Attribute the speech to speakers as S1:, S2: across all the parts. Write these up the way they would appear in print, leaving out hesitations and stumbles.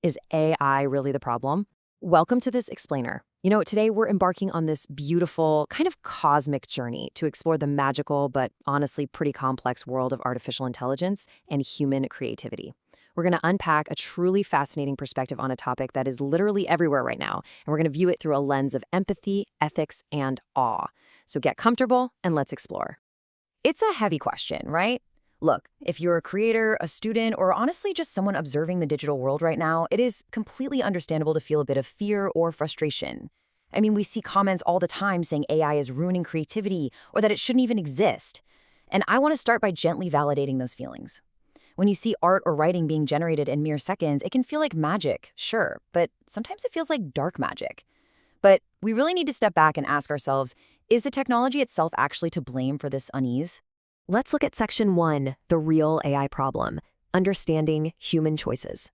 S1: Is AI really the problem? Welcome to this explainer. Today we're embarking on this beautiful, kind of cosmic journey to explore the magical but honestly pretty complex world of artificial intelligence and human creativity. We're going to unpack a truly fascinating perspective on a topic that is literally everywhere right now, and we're going to view it through a lens of empathy, ethics, and awe. So get comfortable and let's explore. It's a heavy question, right? Look, if you're a creator, a student, or honestly just someone observing the digital world right now, it is completely understandable to feel a bit of fear or frustration. I mean, we see comments all the time saying AI is ruining creativity or that it shouldn't even exist. And I want to start by gently validating those feelings. When you see art or writing being generated in mere seconds, it can feel like magic, sure, but sometimes it feels like dark magic. But we really need to step back and ask ourselves, is the technology itself actually to blame for this unease? Let's look at Section 1, the real AI problem, understanding human choices.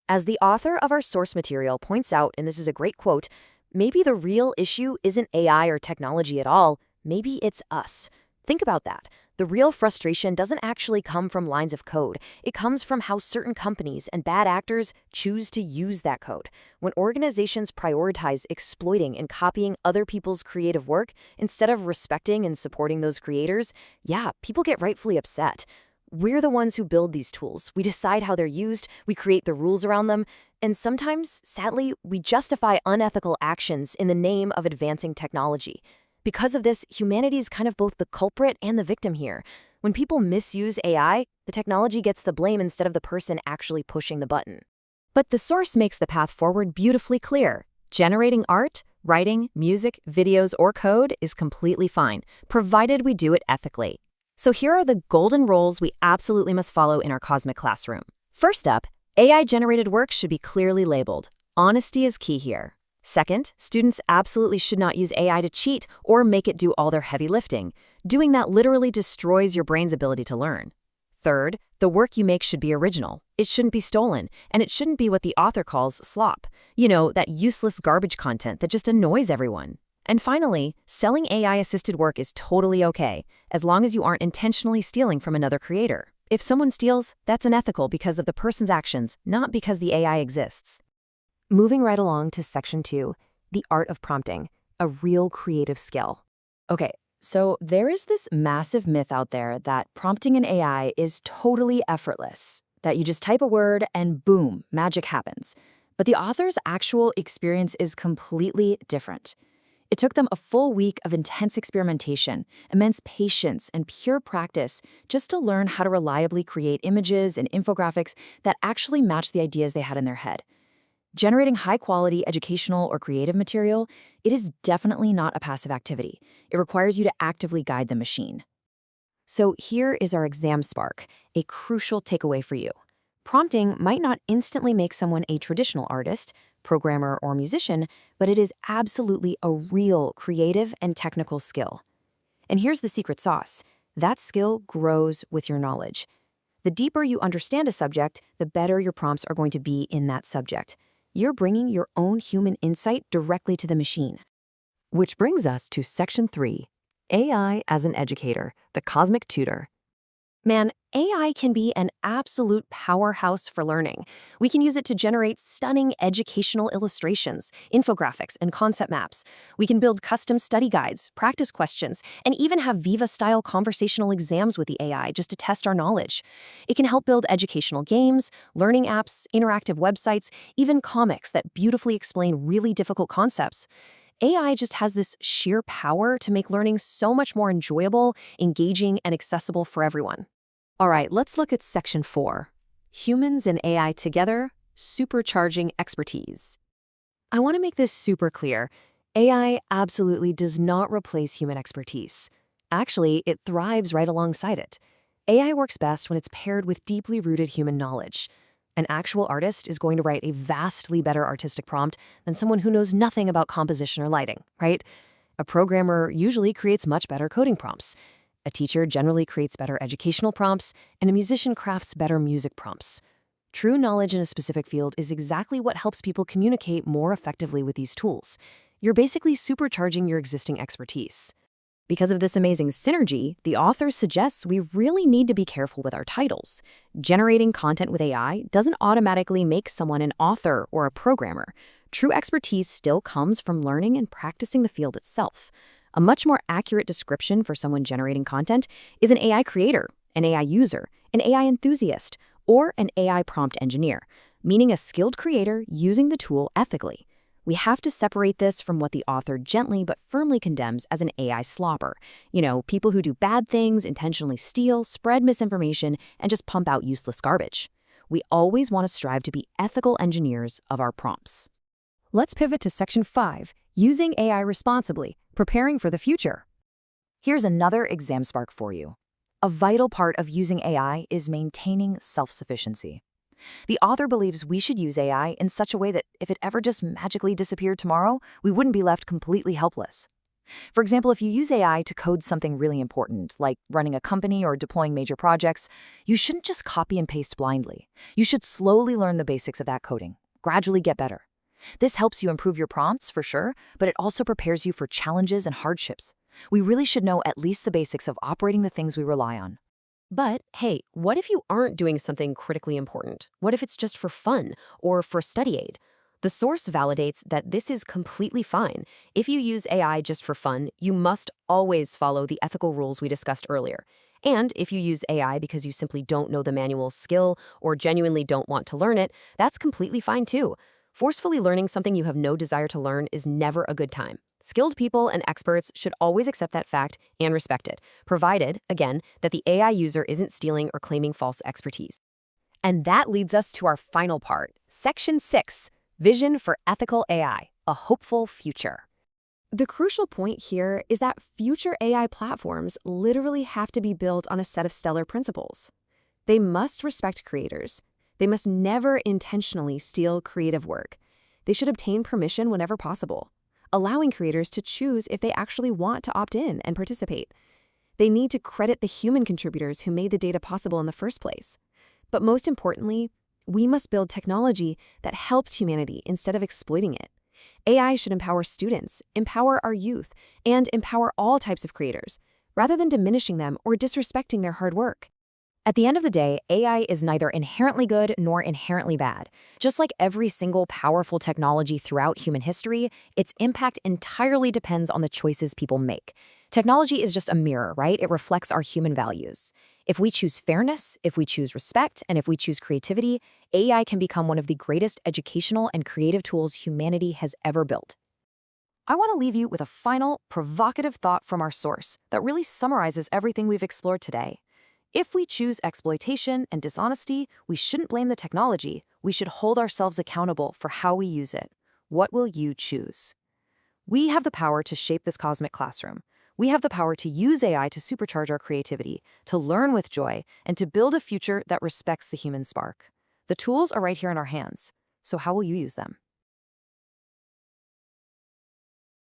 S1: As the author of our source material points out, and this is a great quote, maybe the real issue isn't AI or technology at all, maybe it's us. Think about that. The real frustration doesn't actually come from lines of code. It comes from how certain companies and bad actors choose to use that code. When organizations prioritize exploiting and copying other people's creative work instead of respecting and supporting those creators, yeah, people get rightfully upset. We're the ones who build these tools. We decide how they're used, we create the rules around them, and sometimes, sadly, we justify unethical actions in the name of advancing technology. Because of this, humanity is kind of both the culprit and the victim here. When people misuse AI, the technology gets the blame instead of the person actually pushing the button. But the source makes the path forward beautifully clear. Generating art, writing, music, videos, or code is completely fine, provided we do it ethically. So here are the golden rules we absolutely must follow in our cosmic classroom. First up, AI-generated work should be clearly labeled. Honesty is key here. Second, students absolutely should not use AI to cheat or make it do all their heavy lifting. Doing that literally destroys your brain's ability to learn. Third, the work you make should be original. It shouldn't be stolen, and it shouldn't be what the author calls slop. That useless garbage content that just annoys everyone. And finally, selling AI-assisted work is totally okay, as long as you aren't intentionally stealing from another creator. If someone steals, that's unethical because of the person's actions, not because the AI exists. Moving right along to Section 2, the art of prompting, a real creative skill. Okay, so there is this massive myth out there that prompting an AI is totally effortless, that you just type a word and boom, magic happens. But the author's actual experience is completely different. It took them a full week of intense experimentation, immense patience, and pure practice just to learn how to reliably create images and infographics that actually match the ideas they had in their head. Generating high-quality educational or creative material, it is definitely not a passive activity. It requires you to actively guide the machine. So here is our exam spark, a crucial takeaway for you. Prompting might not instantly make someone a traditional artist, programmer, or musician, but it is absolutely a real creative and technical skill. And here's the secret sauce. That skill grows with your knowledge. The deeper you understand a subject, the better your prompts are going to be in that subject. You're bringing your own human insight directly to the machine. Which brings us to Section 3, AI as an educator, the cosmic tutor. Man, AI can be an absolute powerhouse for learning. We can use it to generate stunning educational illustrations, infographics, and concept maps. We can build custom study guides, practice questions, and even have Viva-style conversational exams with the AI just to test our knowledge. It can help build educational games, learning apps, interactive websites, even comics that beautifully explain really difficult concepts. AI just has this sheer power to make learning so much more enjoyable, engaging, and accessible for everyone. All right, let's look at Section 4. Humans and AI together, supercharging expertise. I want to make this super clear. AI absolutely does not replace human expertise. Actually, it thrives right alongside it. AI works best when it's paired with deeply rooted human knowledge. An actual artist is going to write a vastly better artistic prompt than someone who knows nothing about composition or lighting, right? A programmer usually creates much better coding prompts. A teacher generally creates better educational prompts, and a musician crafts better music prompts. True knowledge in a specific field is exactly what helps people communicate more effectively with these tools. You're basically supercharging your existing expertise. Because of this amazing synergy, the author suggests we really need to be careful with our titles. Generating content with AI doesn't automatically make someone an author or a programmer. True expertise still comes from learning and practicing the field itself. A much more accurate description for someone generating content is an AI creator, an AI user, an AI enthusiast, or an AI prompt engineer, meaning a skilled creator using the tool ethically. We have to separate this from what the author gently but firmly condemns as an AI slopper. People who do bad things, intentionally steal, spread misinformation, and just pump out useless garbage. We always want to strive to be ethical engineers of our prompts. Let's pivot to Section 5, Using AI Responsibly, Preparing for the Future. Here's another exam spark for you. A vital part of using AI is maintaining self-sufficiency. The author believes we should use AI in such a way that if it ever just magically disappeared tomorrow, we wouldn't be left completely helpless. For example, if you use AI to code something really important, like running a company or deploying major projects, you shouldn't just copy and paste blindly. You should slowly learn the basics of that coding, gradually get better. This helps you improve your prompts, for sure, but it also prepares you for challenges and hardships. We really should know at least the basics of operating the things we rely on.
S2: But hey, what if you aren't doing something critically important? What if it's just for fun or for study aid? The source validates that this is completely fine. If you use AI just for fun, you must always follow the ethical rules we discussed earlier. And if you use AI because you simply don't know the manual skill or genuinely don't want to learn it, that's completely fine too. Forcefully learning something you have no desire to learn is never a good time. Skilled people and experts should always accept that fact and respect it, provided, again, that the AI user isn't stealing or claiming false expertise.
S1: And that leads us to our final part, Section 6, Vision for Ethical AI, a Hopeful Future. The crucial point here is that future AI platforms literally have to be built on a set of stellar principles. They must respect creators. They must never intentionally steal creative work. They should obtain permission whenever possible, allowing creators to choose if they actually want to opt in and participate. They need to credit the human contributors who made the data possible in the first place. But most importantly, we must build technology that helps humanity instead of exploiting it. AI should empower students, empower our youth, and empower all types of creators, rather than diminishing them or disrespecting their hard work. At the end of the day, AI is neither inherently good nor inherently bad. Just like every single powerful technology throughout human history, its impact entirely depends on the choices people make. Technology is just a mirror, right? It reflects our human values. If we choose fairness, if we choose respect, and if we choose creativity, AI can become one of the greatest educational and creative tools humanity has ever built. I want to leave you with a final, provocative thought from our source that really summarizes everything we've explored today. If we choose exploitation and dishonesty, we shouldn't blame the technology. We should hold ourselves accountable for how we use it. What will you choose? We have the power to shape this cosmic classroom. We have the power to use AI to supercharge our creativity, to learn with joy, and to build a future that respects the human spark. The tools are right here in our hands. So how will you use them?